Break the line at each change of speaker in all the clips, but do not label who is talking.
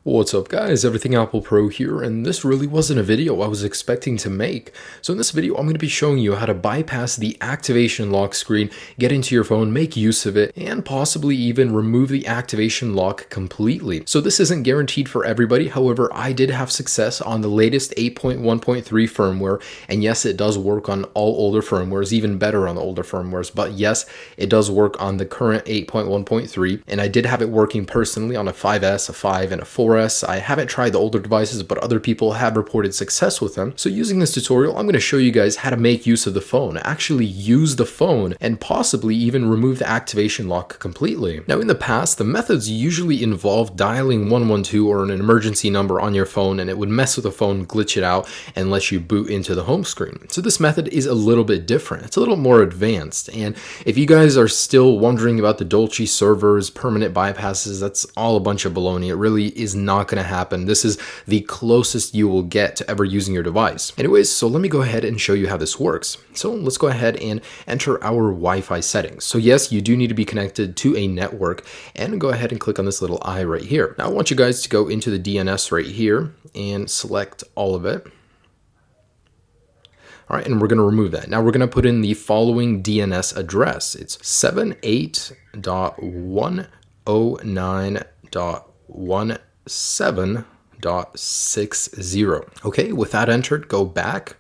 What's up guys, Everything Apple Pro here, and this really wasn't a video I was expecting to make. So in this video, I'm going to be showing you how to bypass the activation lock screen, get into your phone, make use of it, and possibly even remove the activation lock completely. So this isn't guaranteed for everybody, however, I did have success on the latest 8.1.3 firmware, and yes, it does work on all older firmwares, even better on the older firmwares, but yes, it does work on the current 8.1.3, and I did have it working personally on a 5S, a 5, and a 4S. I haven't tried the older devices, but other people have reported success with them. So using this tutorial, I'm going to show you guys how to make use of the phone, actually use the phone, and possibly even remove the activation lock completely. Now in the past, the methods usually involve dialing 112 or an emergency number on your phone, and it would mess with the phone, glitch it out, and let you boot into the home screen. So this method is a little bit different. It's a little more advanced, and if you guys are still wondering about the Dolce servers, permanent bypasses, that's all a bunch of baloney. It really is not going to happen. This is the closest you will get to ever using your device. Anyways, so let me go ahead and show you how this works. So let's go ahead and enter our Wi-Fi settings. So yes, you do need to be connected to a network, and go ahead and click on this little eye right here. Now I want you guys to go into the DNS right here and select all of it. All right, and we're going to remove that. Now we're going to put in the following DNS address. It's 78.109.17.60. Okay, with that entered, go back.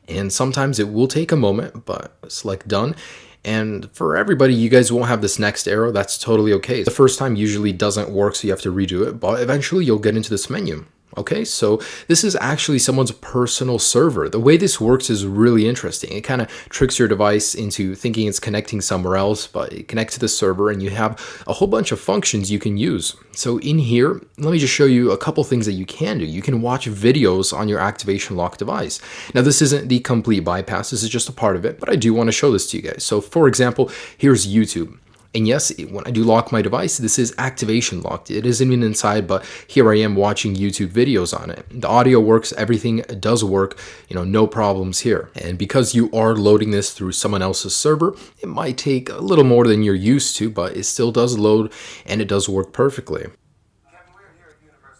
And sometimes it will take a moment, but select done. And for everybody, you guys won't have this next arrow. That's totally okay. The first time usually doesn't work, so you have to redo it, but eventually you'll get into this menu. Okay, so this is actually someone's personal server. The way this works is really interesting. It kind of tricks your device into thinking it's connecting somewhere else, but it connects to the server and you have a whole bunch of functions you can use. So in here, let me just show you a couple things that you can do. You can watch videos on your activation lock device. Now this isn't the complete bypass, this is just a part of it, but I do want to show this to you guys. So for example, here's YouTube. And yes, when I do lock my device, this is activation locked. It isn't even inside, but here I am watching YouTube videos on it. The audio works, everything does work, no problems here. And because you are loading this through someone else's server, it might take a little more than you're used to, but it still does load and it does work perfectly.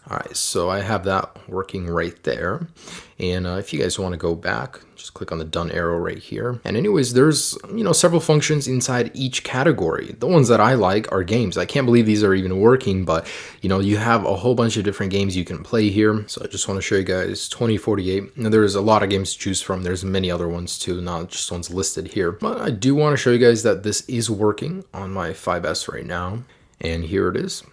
All right, so I have that working right there. And if you guys want to go back, just click on the done arrow right here. And anyways, there's, several functions inside each category. The ones that I like are games. I can't believe these are even working, but you have a whole bunch of different games you can play here. So I just want to show you guys 2048. Now there's a lot of games to choose from. There's many other ones too, not just ones listed here. But I do want to show you guys that this is working on my 5S right now. And here it is.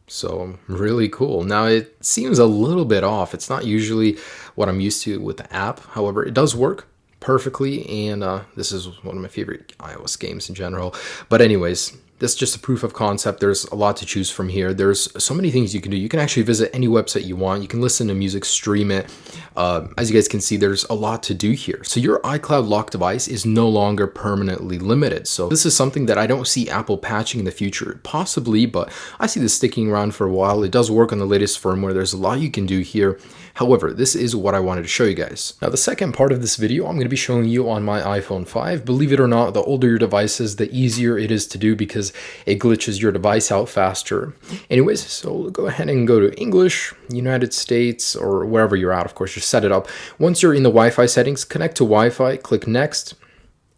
So really cool. Now it seems a little bit off. It's not usually what I'm used to with the app. However, it does work perfectly, and this is one of my favorite iOS games in general. But anyways, that's just a proof of concept. There's a lot to choose from here. There's so many things you can do. You can actually visit any website you want. You can listen to music, stream it. As you guys can see, there's a lot to do here. So your iCloud lock device is no longer permanently limited. So this is something that I don't see Apple patching in the future. Possibly, but I see this sticking around for a while. It does work on the latest firmware. There's a lot you can do here. However, this is what I wanted to show you guys. Now, the second part of this video, I'm going to be showing you on my iPhone 5. Believe it or not, the older your device is, the easier it is to do because it glitches your device out faster. Anyways, so go ahead and go to English, United States, or wherever you're at. Of course, just set it up. Once you're in the Wi-Fi settings, connect to Wi-Fi, click Next,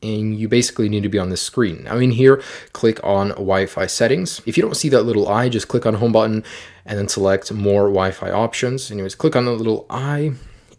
and you basically need to be on this screen. Now in here, click on Wi-Fi settings. If you don't see that little eye, just click on Home button and then select More Wi-Fi options. Anyways, click on the little eye.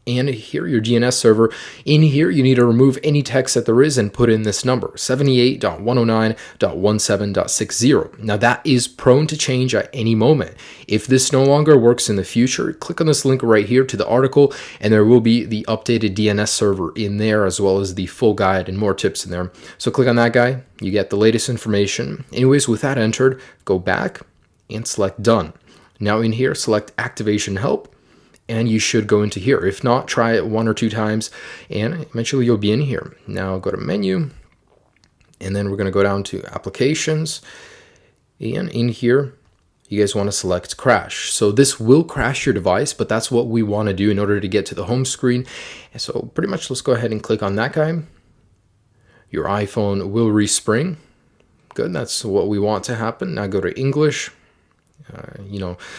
And here, your DNS server. In here, you need to remove any text that there is and put in this number, 78.109.17.60. Now that is prone to change at any moment. If this no longer works in the future, click on this link right here to the article, and there will be the updated DNS server in there, as well as the full guide and more tips in there. So click on that guy, you get the latest information. Anyways, with that entered, go back and select Done. Now in here, select Activation Help, and you should go into here. If not, try it 1 or 2 times, and eventually you'll be in here. Now go to Menu, and then we're going to go down to Applications, and in here, you guys want to select Crash. So this will crash your device, but that's what we want to do in order to get to the home screen. And so pretty much, let's go ahead and click on that guy. Your iPhone will respring. Good, that's what we want to happen. Now go to English,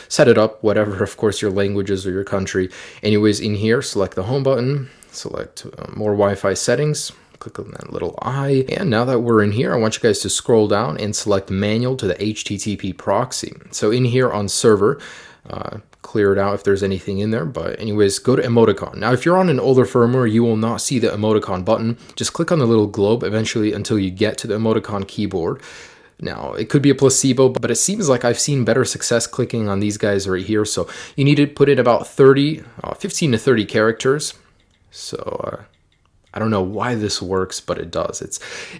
set it up, whatever, of course, your languages or your country. Anyways, in here, select the home button, select more Wi-Fi settings, click on that little eye. And now that we're in here, I want you guys to scroll down and select manual to the HTTP proxy. So in here on server, clear it out if there's anything in there. But anyways, go to emoticon. Now, if you're on an older firmware, you will not see the emoticon button. Just click on the little globe eventually until you get to the emoticon keyboard. Now, it could be a placebo, but it seems like I've seen better success clicking on these guys right here. So you need to put in about 15 to 30 characters. So I don't know why this works, but it does.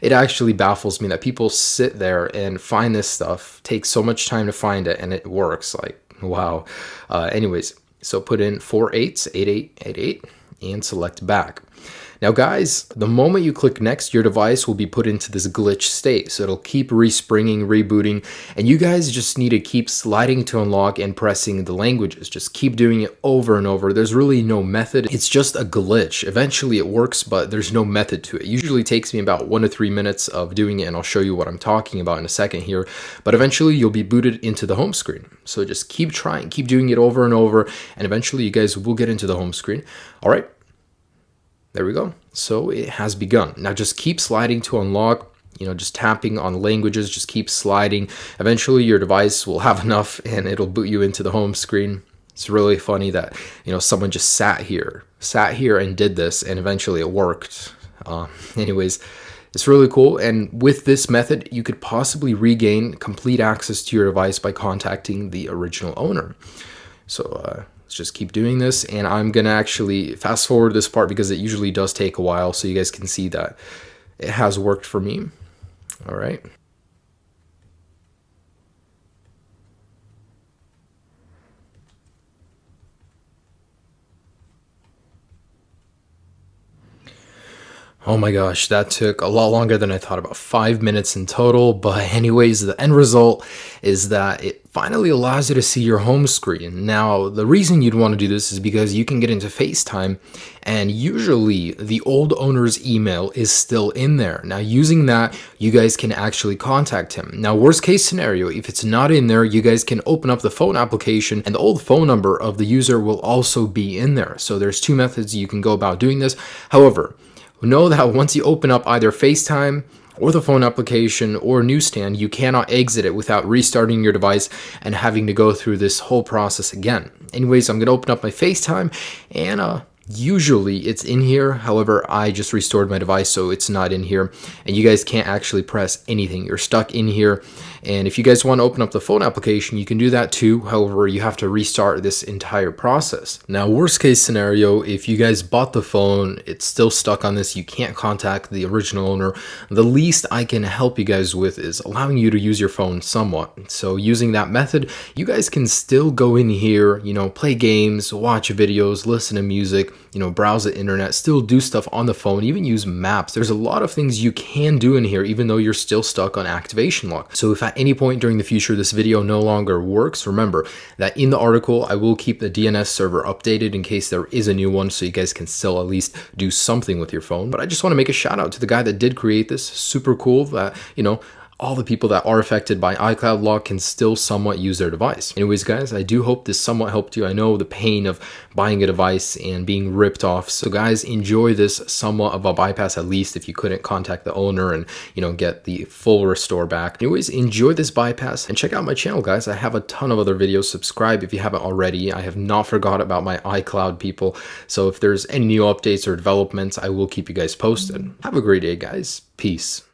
It actually baffles me that people sit there and find this stuff, take so much time to find it, and it works. Like, wow. Anyways, so put in 488888 and select back. Now guys, the moment you click next, your device will be put into this glitch state. So it'll keep respringing, rebooting, and you guys just need to keep sliding to unlock and pressing the languages. Just keep doing it over and over. There's really no method. It's just a glitch. Eventually it works, but there's no method to it. It usually takes me about 1 to 3 minutes of doing it, and I'll show you what I'm talking about in a second here. But eventually you'll be booted into the home screen. So just keep trying, keep doing it over and over, and eventually you guys will get into the home screen. All right. There we go. So it has begun. Now just keep sliding to unlock, just tapping on languages, just keep sliding. Eventually your device will have enough and it'll boot you into the home screen. It's really funny that, someone just sat here and did this, and eventually it worked. Anyways, it's really cool. And with this method, you could possibly regain complete access to your device by contacting the original owner. So, let's just keep doing this, and I'm gonna actually fast forward this part because it usually does take a while, so you guys can see that it has worked for me. All right. Oh my gosh, that took a lot longer than I thought, about 5 minutes in total. But anyways, the end result is that it finally allows you to see your home screen. Now, the reason you'd want to do this is because you can get into FaceTime, and usually the old owner's email is still in there. Now, using that, you guys can actually contact him. Now, worst case scenario, if it's not in there, you guys can open up the phone application, and the old phone number of the user will also be in there. So there's 2 methods you can go about doing this. However, know that once you open up either FaceTime or the phone application or newsstand, you cannot exit it without restarting your device and having to go through this whole process again. Anyways, I'm going to open up my FaceTime, and usually it's in here. However, I just restored my device, so it's not in here, and you guys can't actually press anything. You're stuck in here. And if you guys want to open up the phone application, you can do that too. However, you have to restart this entire process. Now, worst case scenario, if you guys bought the phone, it's still stuck on this, you can't contact the original owner, the least I can help you guys with is allowing you to use your phone somewhat. So using that method, you guys can still go in here, play games, watch videos, listen to music, browse the internet, still do stuff on the phone, even use maps. There's a lot of things you can do in here, even though you're still stuck on activation lock. So if at any point during the future this video no longer works, remember that in the article I will keep the DNS server updated in case there is a new one, so you guys can still at least do something with your phone. But I just want to make a shout out to the guy that did create this. Super cool that, all the people that are affected by iCloud lock can still somewhat use their device. Anyways, guys, I do hope this somewhat helped you. I know the pain of buying a device and being ripped off. So guys, enjoy this somewhat of a bypass, at least if you couldn't contact the owner and, get the full restore back. Anyways, enjoy this bypass and check out my channel, guys. I have a ton of other videos. Subscribe if you haven't already. I have not forgot about my iCloud people. So if there's any new updates or developments, I will keep you guys posted. Have a great day, guys. Peace.